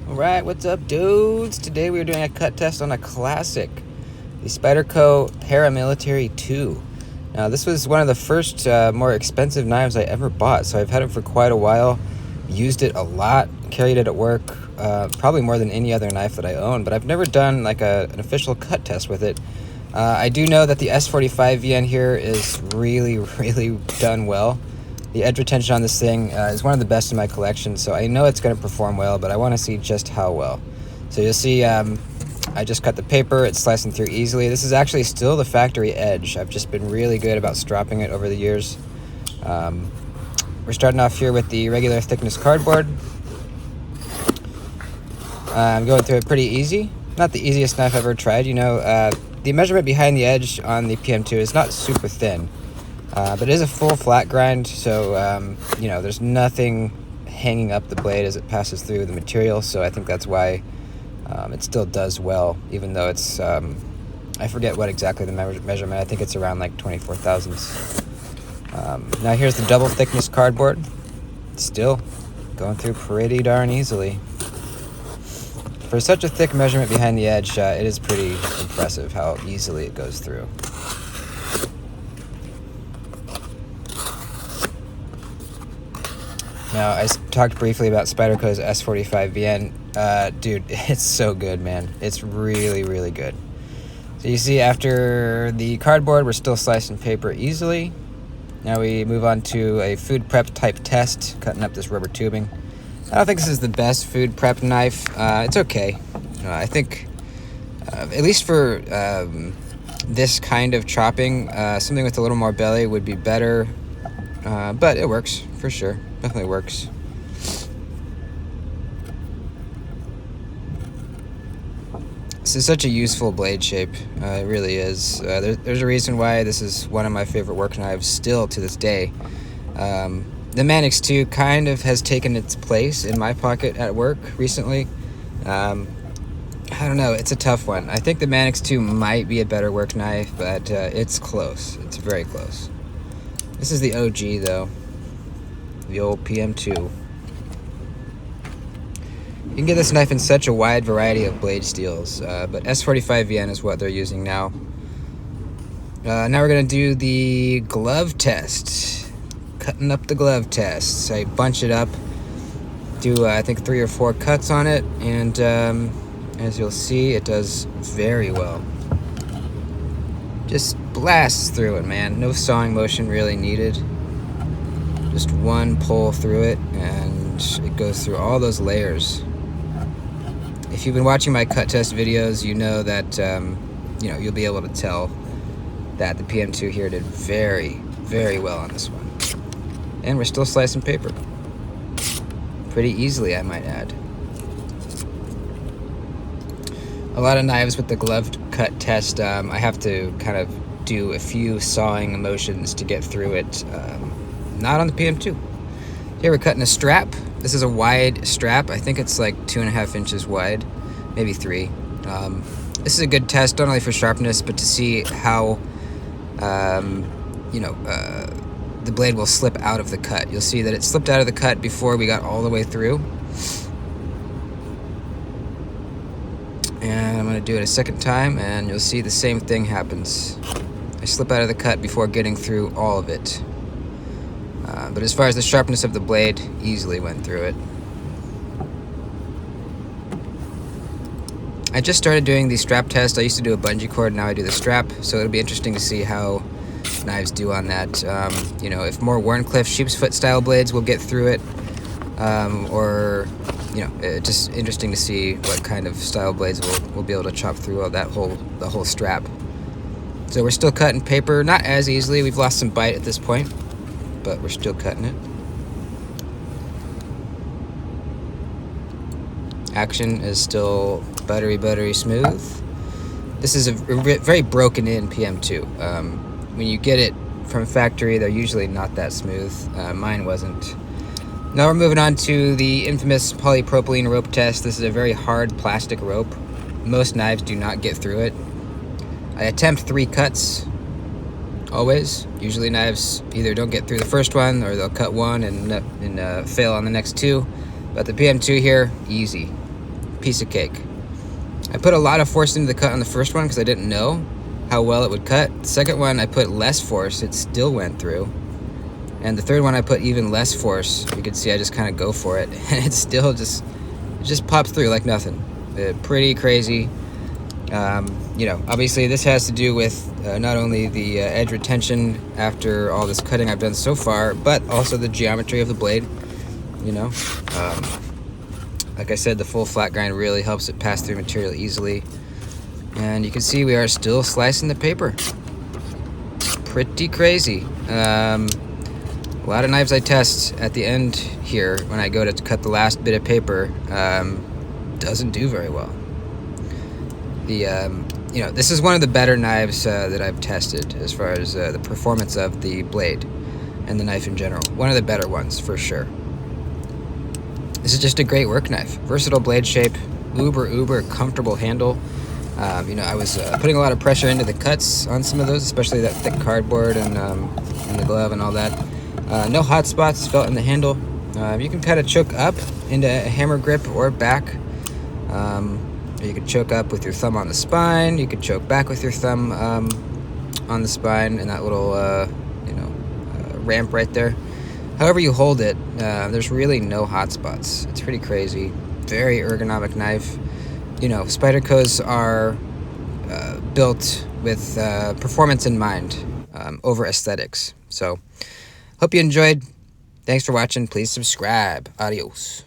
Alright, what's up, dudes? Today we are doing a cut test on a classic, the Spyderco Paramilitary 2. Now, this was one of the first more expensive knives I ever bought, so I've had it for quite a while, used it a lot, carried it at work, probably more than any other knife that I own, but I've never done like an official cut test with it. I do know that the S45 VN here is really, really done well. The edge retention on this thing is one of the best in my collection, so I know it's going to perform well, but I want to see just how well. So you'll see I just cut the paper, it's slicing through easily. This is actually still the factory edge. I've just been really good about stropping it over the years. We're starting off here with the regular thickness cardboard. I'm going through it pretty easy. Not the easiest knife I've ever tried. You know, the measurement behind the edge on the PM2 is not super thin. But it is a full flat grind, so you know, there's nothing hanging up the blade as it passes through the material, so I think that's why it still does well, even though it's, I forget what exactly the measurement, I think it's around like 24 thousandths. Now here's the double thickness cardboard, still going through pretty darn easily. For such a thick measurement behind the edge, it is pretty impressive how easily it goes through. Now, I talked briefly about Spyderco's S45 VN. Dude, it's so good, man. It's really, really good. So you see, after the cardboard, we're still slicing paper easily. Now we move on to a food prep type test, cutting up this rubber tubing. I don't think this is the best food prep knife. It's okay. I think, at least for this kind of chopping, something with a little more belly would be better. But it works, for sure. Definitely works. This is such a useful blade shape. It really is. There's a reason why this is one of my favorite work knives still to this day. The Manix 2 kind of has taken its place in my pocket at work recently. I don't know, it's a tough one. I think the Manix 2 might be a better work knife, but it's close. It's very close. This is the OG though. The old PM2. You can get this knife in such a wide variety of blade steels, but S45 VN is what they're using now. Now we're going to do the glove test. Cutting up the glove test. So I bunch it up, do I think 3 or 4 cuts on it, and as you'll see, it does very well. Just blasts through it, man. No sawing motion really needed. Just one pull through it, and it goes through all those layers. If you've been watching my cut test videos, you know that you know, you'll be able to tell that the PM2 here did very, very well on this one. And we're still slicing paper. Pretty easily, I might add. A lot of knives with the glove cut test, I have to kind of do a few sawing motions to get through it. Not on the PM2. Here we're cutting a strap. This is a wide strap. I think it's like 2.5 inches wide, maybe 3. This is a good test, not only for sharpness, but to see how, you know, the blade will slip out of the cut. You'll see that it slipped out of the cut before we got all the way through. And I'm going to do it a second time, and you'll see the same thing happens. I slip out of the cut before getting through all of it. But as far as the sharpness of the blade, easily went through it. I just started doing the strap test. I used to do a bungee cord, now I do the strap, so it'll be interesting to see how knives do on that. You know, if more Warncliffe sheepsfoot style blades will get through it, or, you know, it's just interesting to see what kind of style blades will be able to chop through all that the whole strap. So we're still cutting paper, not as easily. We've lost some bite at this point, but we're still cutting it. Action is still buttery smooth. This is a very broken in PM2. When you get it from factory, they're usually not that smooth. Mine wasn't. Now we're moving on to the infamous polypropylene rope test. This is a very hard plastic rope. Most knives do not get through it. I attempt 3 cuts, always. Usually knives either don't get through the first one, or they'll cut one and fail on the next 2. But the PM2 here, easy. piece of cake. I put a lot of force into the cut on the first one because I didn't know how well it would cut. The second one I put less force, it still went through. And the third one I put even less force. You can see I just kind of go for it, and it still just pops through like nothing. Pretty crazy. You know, obviously this has to do with not only the edge retention after all this cutting I've done so far, but also the geometry of the blade. You know, like I said, the full flat grind really helps it pass through material easily. And you can see we are still slicing the paper. Pretty crazy. A lot of knives I test at the end here when I go to cut the last bit of paper doesn't do very well. You know, this is one of the better knives that I've tested as far as the performance of the blade and the knife in general. One of the better ones for sure. This is just a great work knife. Versatile blade shape, uber comfortable handle. You know, I was putting a lot of pressure into the cuts on some of those, especially that thick cardboard and the glove and all that. No hot spots felt in the handle. You can kind of choke up into a hammer grip or back. You could choke up with your thumb on the spine. You could choke back with your thumb on the spine and that little you know, ramp right there. However you hold it, there's really no hot spots. It's pretty crazy. Very ergonomic knife. You know, Spydercos are built with performance in mind over aesthetics. So, hope you enjoyed. Thanks for watching. Please subscribe. Adios.